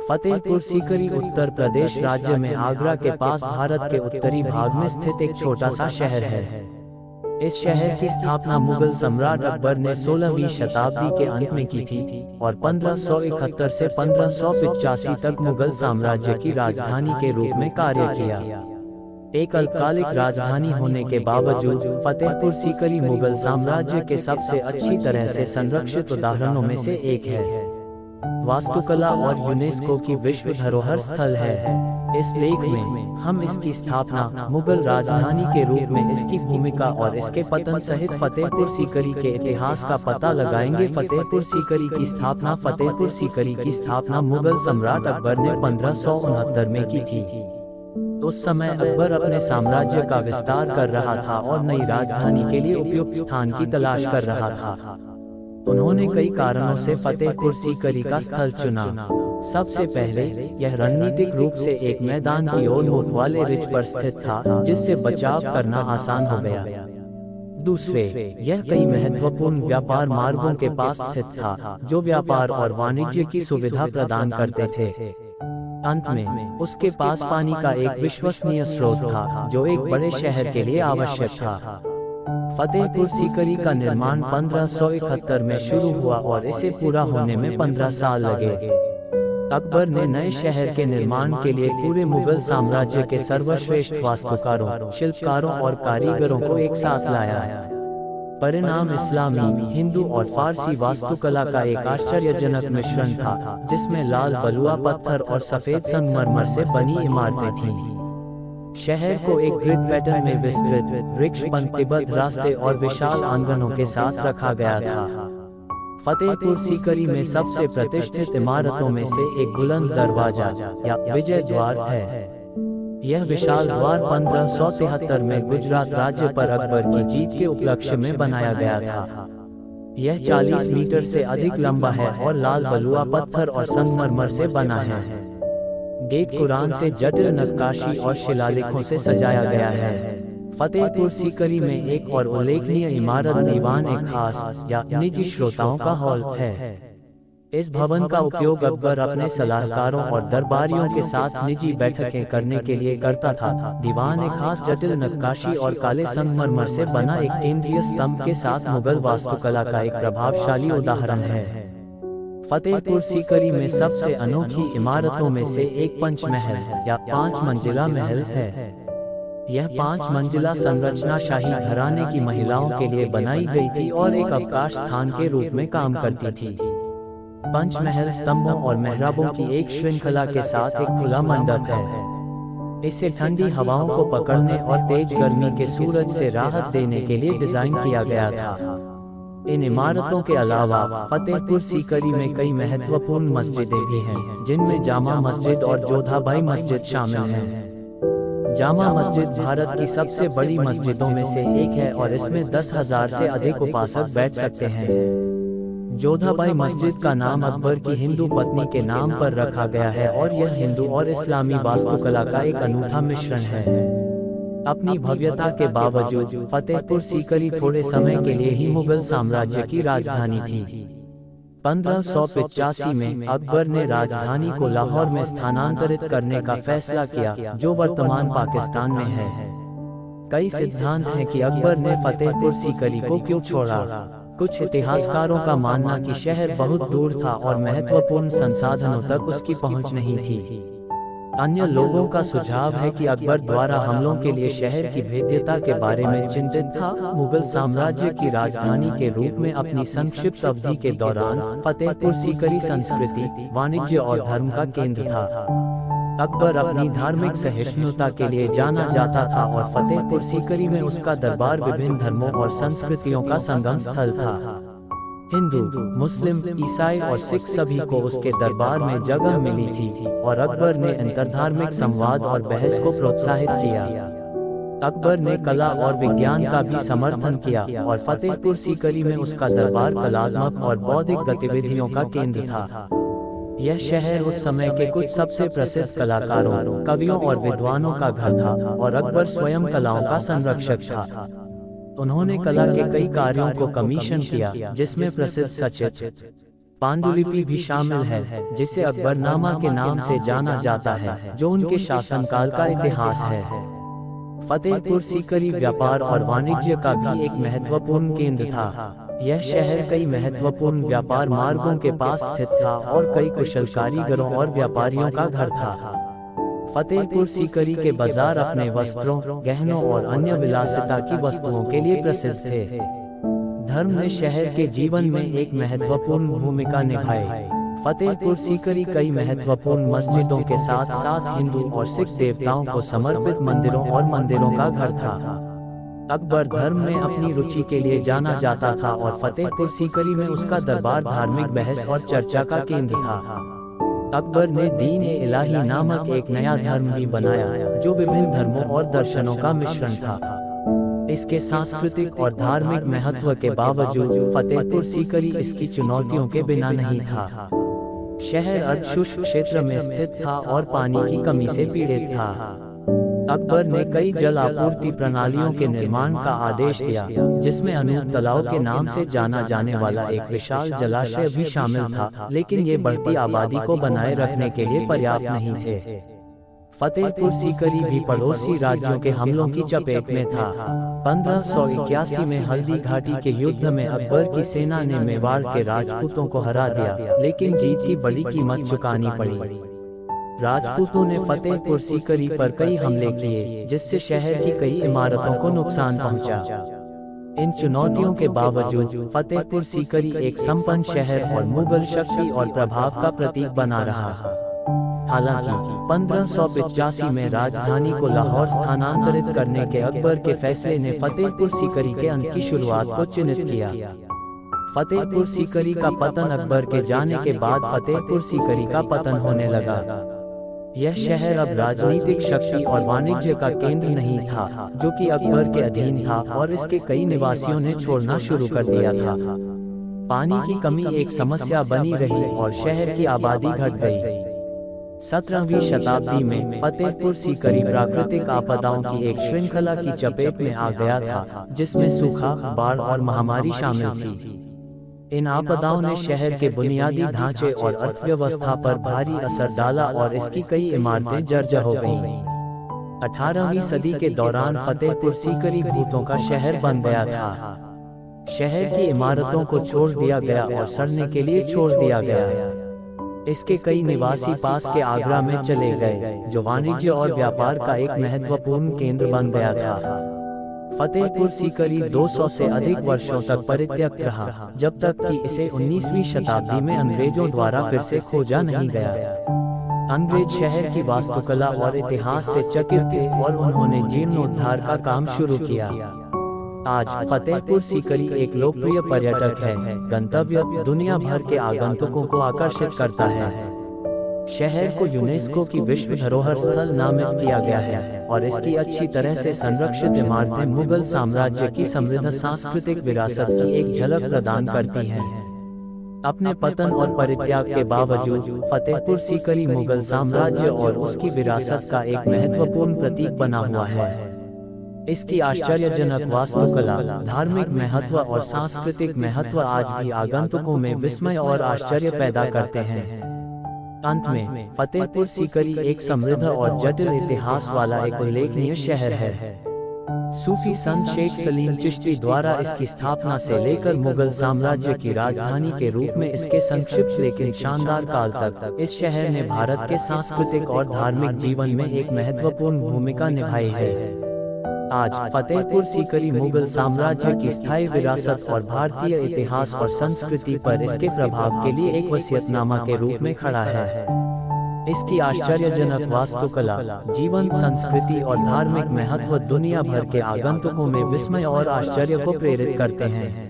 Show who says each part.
Speaker 1: फतेहपुर सीकरी उत्तर प्रदेश राज्य में आगरा के पास भारत के उत्तरी भाग में स्थित एक छोटा सा शहर है। इस शहर की स्थापना मुगल सम्राट अकबर ने 16वीं शताब्दी के अंत में की थी और 1571 से 1585 तक मुगल साम्राज्य की राजधानी के रूप में कार्य किया। एक अल्पकालिक राजधानी होने के बावजूद फतेहपुर सीकरी मुगल साम्राज्य के सबसे अच्छी तरह से संरक्षित उदाहरणों में से एक है। वास्तुकला और यूनेस्को की विश्व धरोहर स्थल है। इस लेख में हम इसकी स्थापना, मुगल राजधानी के रूप में इसकी भूमिका और इसके पतन सहित फतेहपुर सीकरी के इतिहास का पता लगाएंगे। फतेहपुर सीकरी की स्थापना फतेहपुर सीकरी की स्थापना मुगल सम्राट अकबर ने 1569 में की थी। उस समय अकबर अपने साम्राज्य का विस्तार कर रहा था और नई राजधानी के लिए उपयुक्त स्थान की तलाश कर रहा था। उन्होंने कई कारणों से फतेहपुर सीकरी का स्थल चुना। सबसे पहले यह रणनीतिक रूप से एक मैदान की ओर मुख वाले रिज पर स्थित था, जिससे बचाव करना आसान हो गया। दूसरे, यह कई महत्वपूर्ण व्यापार मार्गों के पास स्थित था, जो व्यापार और वाणिज्य की सुविधा प्रदान करते थे। अंत में उसके पास पानी का एक विश्वसनीय स्रोत था, जो एक बड़े शहर के लिए आवश्यक था। फतेहपुर सीकरी का निर्माण 1571 में शुरू हुआ और इसे पूरा होने में 15 साल लगे। अकबर ने नए शहर के निर्माण के लिए पूरे मुगल साम्राज्य के सर्वश्रेष्ठ वास्तुकारों, शिल्पकारों और कारीगरों को एक साथ लाया। परिणाम इस्लामी, हिंदू और फारसी वास्तुकला का एक आश्चर्यजनक मिश्रण था, जिसमें लाल बलुआ पत्थर और सफेद संगमरमर से बनी इमारतें थीं। शहर को एक ग्रिड पैटर्न में विस्तृत, वृक्ष पंक्तिबद्ध रास्ते और विशाल आंगनों के साथ रखा गया था। फतेहपुर सीकरी में सबसे प्रतिष्ठित इमारतों में से एक बुलंद दरवाजा या विजय द्वार है। यह विशाल द्वार 1573 में गुजरात राज्य पर अकबर की जीत के उपलक्ष्य में बनाया गया था। यह 40 मीटर से अधिक लंबा है और लाल बलुआ पत्थर और संगमरमर से बना है। गेट कुरान से जटिल नक्काशी और शिलालेखों से सजाया गया है। फतेहपुर सीकरी में एक और उल्लेखनीय इमारत दीवान-ए-खास या निजी श्रोताओं का हॉल है। इस भवन का उपयोग अकबर अपने सलाहकारों और दरबारियों के साथ निजी बैठकें करने के लिए करता था। दीवान-ए-खास जटिल नक्काशी और काले संगमरमर से बना एक केंद्रीय स्तंभ के साथ मुगल वास्तुकला का एक प्रभावशाली उदाहरण है। फतेहपुर सीकरी में सबसे अनोखी इमारतों में से एक पंचमहल या 5 मंजिला महल है। यह 5 मंजिला संरचना शाही घराने की महिलाओं के लिए बनाई गई थी और एक अवकाश स्थान के रूप में काम करती थी। पंचमहल स्तंभों और मेहराबों की एक श्रृंखला के साथ एक खुला मंडप है। इसे ठंडी हवाओं को पकड़ने और तेज गर्मी के सूरज से राहत देने के लिए डिजाइन किया गया था। इन इमारतों के अलावा फतेहपुर सीकरी में कई महत्वपूर्ण मस्जिदें भी हैं, जिनमें जामा मस्जिद और जोधाबाई मस्जिद शामिल हैं। जामा मस्जिद भारत की सबसे बड़ी मस्जिदों में से एक है और इसमें 10,000 से अधिक उपासक बैठ सकते हैं। जोधाबाई मस्जिद का नाम अकबर की हिंदू पत्नी के नाम पर रखा गया है और यह हिंदू और इस्लामी वास्तुकला का एक अनूठा मिश्रण है। अपनी भव्यता के बावजूद फतेहपुर सीकरी थोड़े समय के लिए ही मुगल साम्राज्य की राजधानी थी। 1585 में अकबर ने राजधानी को लाहौर में स्थानांतरित करने का फैसला किया, जो वर्तमान पाकिस्तान में है। कई सिद्धांत हैं कि अकबर ने फतेहपुर सीकरी को क्यों छोड़ा। कुछ इतिहासकारों का मानना कि शहर बहुत दूर था और महत्वपूर्ण संसाधनों तक उसकी पहुंच नहीं थी। अन्य लोगों का सुझाव है कि अकबर द्वारा हमलों के लिए शहर की भेद्यता के बारे में चिंतित था। मुगल साम्राज्य की राजधानी के रूप में अपनी संक्षिप्त अवधि के दौरान फतेहपुर सीकरी संस्कृति, वाणिज्य और धर्म का केंद्र था। अकबर अपनी धार्मिक सहिष्णुता के लिए जाना जाता था और फतेहपुर सीकरी में उसका दरबार विभिन्न धर्मों और संस्कृतियों का संगम स्थल था। हिंदू, मुस्लिम, ईसाई और सिख सभी को उसके दरबार में जगह मिली थी और अकबर ने अंतर्धार्मिक संवाद और बहस को प्रोत्साहित किया। अकबर ने कला और विज्ञान का भी समर्थन किया और फतेहपुर सीकरी में उसका दरबार कलात्मक और बौद्धिक गतिविधियों का केंद्र था। यह शहर उस समय के कुछ सबसे प्रसिद्ध कलाकारों, कवियों और विद्वानों का घर था और अकबर स्वयं कलाओं का संरक्षक था। उन्होंने कला के कई कार्यों को कमीशन किया, जिसमें प्रसिद्ध सचित्र, पांडुलिपि भी शामिल है, जिसे अकबरनामा के नाम से जाना जाता है, जो उनके शासनकाल का इतिहास है। फतेहपुर सीकरी व्यापार और वाणिज्य का भी एक महत्वपूर्ण केंद्र था। यह शहर कई महत्वपूर्ण व्यापार मार्गों के पास स्थित था और कई कुशल कारीगरों और व्यापारियों का घर था। फतेहपुर सीकरी के बाजार अपने वस्त्रों, गहनों और अन्य विलासिता की वस्तुओं के लिए प्रसिद्ध थे। धर्म ने शहर के जीवन में एक महत्वपूर्ण भूमिका निभाई। फतेहपुर सीकरी कई महत्वपूर्ण मस्जिदों के साथ साथ हिंदू और सिख देवताओं को समर्पित मंदिरों और मंदिरों का घर था। अकबर धर्म में अपनी रुचि के लिए जाना जाता था और फतेहपुर सीकरी में उसका दरबार धार्मिक बहस और चर्चा का केंद्र था। अकबर ने दीन-ए-इलाही नामक एक नया धर्म भी बनाया, जो विभिन्न धर्मों और दर्शनों का मिश्रण था। इसके सांस्कृतिक और धार्मिक महत्व के बावजूद फतेहपुर सीकरी इसकी चुनौतियों के बिना नहीं था। शहर अर्धशुष्क क्षेत्र में स्थित था और पानी की कमी से पीड़ित था। अकबर ने कई जल आपूर्ति प्रणालियों के निर्माण का आदेश दिया, जिसमें अनूप तालाब के नाम से जाना जाने वाला एक विशाल जलाशय भी शामिल था, लेकिन ये बढ़ती आबादी को बनाए रखने के लिए पर्याप्त नहीं थे। फतेहपुर सीकरी भी पड़ोसी राज्यों के हमलों की चपेट में था। 1581 में हल्दी घाटी के युद्ध में अकबर की सेना ने मेवाड़ के राजपूतों को हरा दिया, लेकिन जीत की बड़ी कीमत चुकानी पड़ी। राजपूतों ने फतेहपुर सीकरी पर कई हमले किए, जिससे शहर की कई इमारतों को नुकसान पहुंचा। इन चुनौतियों के बावजूद फतेहपुर सीकरी एक संपन्न शहर और मुगल शक्ति और प्रभाव का प्रतीक बना रहा। हालांकि 1585 में राजधानी को लाहौर स्थानांतरित करने के अकबर के फैसले ने फतेहपुर सीकरी के अंत की शुरुआत को चिन्हित किया। फतेहपुर सीकरी का पतन अकबर के जाने के बाद फतेहपुर सीकरी का पतन होने लगा। यह शहर अब राजनीतिक शक्ति और वाणिज्य का केंद्र नहीं था, जो कि अकबर के अधीन था, और इसके कई निवासियों ने छोड़ना शुरू कर दिया था। पानी की कमी एक समस्या बनी रही और शहर की आबादी घट गई। 17वीं शताब्दी में फतेहपुर सीकरी प्राकृतिक आपदाओं की एक श्रृंखला की चपेट में आ गया था, जिसमें सूखा, बाढ़ और महामारी शामिल थी। इन आपदाओं ने शहर के बुनियादी ढांचे और अर्थव्यवस्था पर भारी असर डाला और इसकी कई इमारतें जर्जर हो गईं। 18वीं सदी के दौरान फतेहपुर सीकरी भूतों का शहर बन गया था। शहर की इमारतों को छोड़ दिया गया और सड़ने के लिए छोड़ दिया गया। इसके कई निवासी पास के आगरा में चले गए, जो वाणिज्य और व्यापार का एक महत्वपूर्ण केंद्र बन गया था। फतेहपुर सीकरी 200 से अधिक वर्षों तक परित्यक्त रहा, जब तक कि इसे 19वीं शताब्दी में अंग्रेजों द्वारा फिर से खोजा नहीं गया। अंग्रेज शहर की वास्तुकला और इतिहास से चकित थे और उन्होंने जीर्णोद्धार का काम शुरू किया। आज फतेहपुर सीकरी एक लोकप्रिय पर्यटक है, गंतव्य दुनिया भर के आगंतुकों को आकर्षित करता है। शहर को यूनेस्को की विश्व धरोहर स्थल नामित किया गया है और इसकी अच्छी तरह से संरक्षित इमारतें मुगल साम्राज्य की समृद्ध सांस्कृतिक विरासत की एक झलक प्रदान करती हैं। अपने पतन और परित्याग के बावजूद फतेहपुर सीकरी मुगल साम्राज्य और उसकी विरासत का एक महत्वपूर्ण प्रतीक बना हुआ है। इसकी आश्चर्यजनक वास्तुकला, धार्मिक महत्व और सांस्कृतिक महत्व आज भी आगंतुकों में विस्मय और आश्चर्य पैदा करते हैं। अंत में फतेहपुर सीकरी एक समृद्ध और जटिल इतिहास वाला एक उल्लेखनीय शहर है। सूफी संत शेख सलीम चिश्ती द्वारा इसकी स्थापना से लेकर मुगल साम्राज्य की राजधानी के रूप में इसके संक्षिप्त लेकिन शानदार काल तक इस शहर ने भारत के सांस्कृतिक और धार्मिक जीवन में एक महत्वपूर्ण भूमिका निभाई है। आज फतेहपुर सीकरी मुगल साम्राज्य की स्थायी विरासत और भारतीय इतिहास और संस्कृति पर इसके प्रभाव के लिए एक वसीयतनामा के रूप में खड़ा है। इसकी आश्चर्यजनक वास्तुकला, जीवंत संस्कृति और धार्मिक महत्व दुनिया भर के आगंतुकों में विस्मय और आश्चर्य को प्रेरित करते हैं।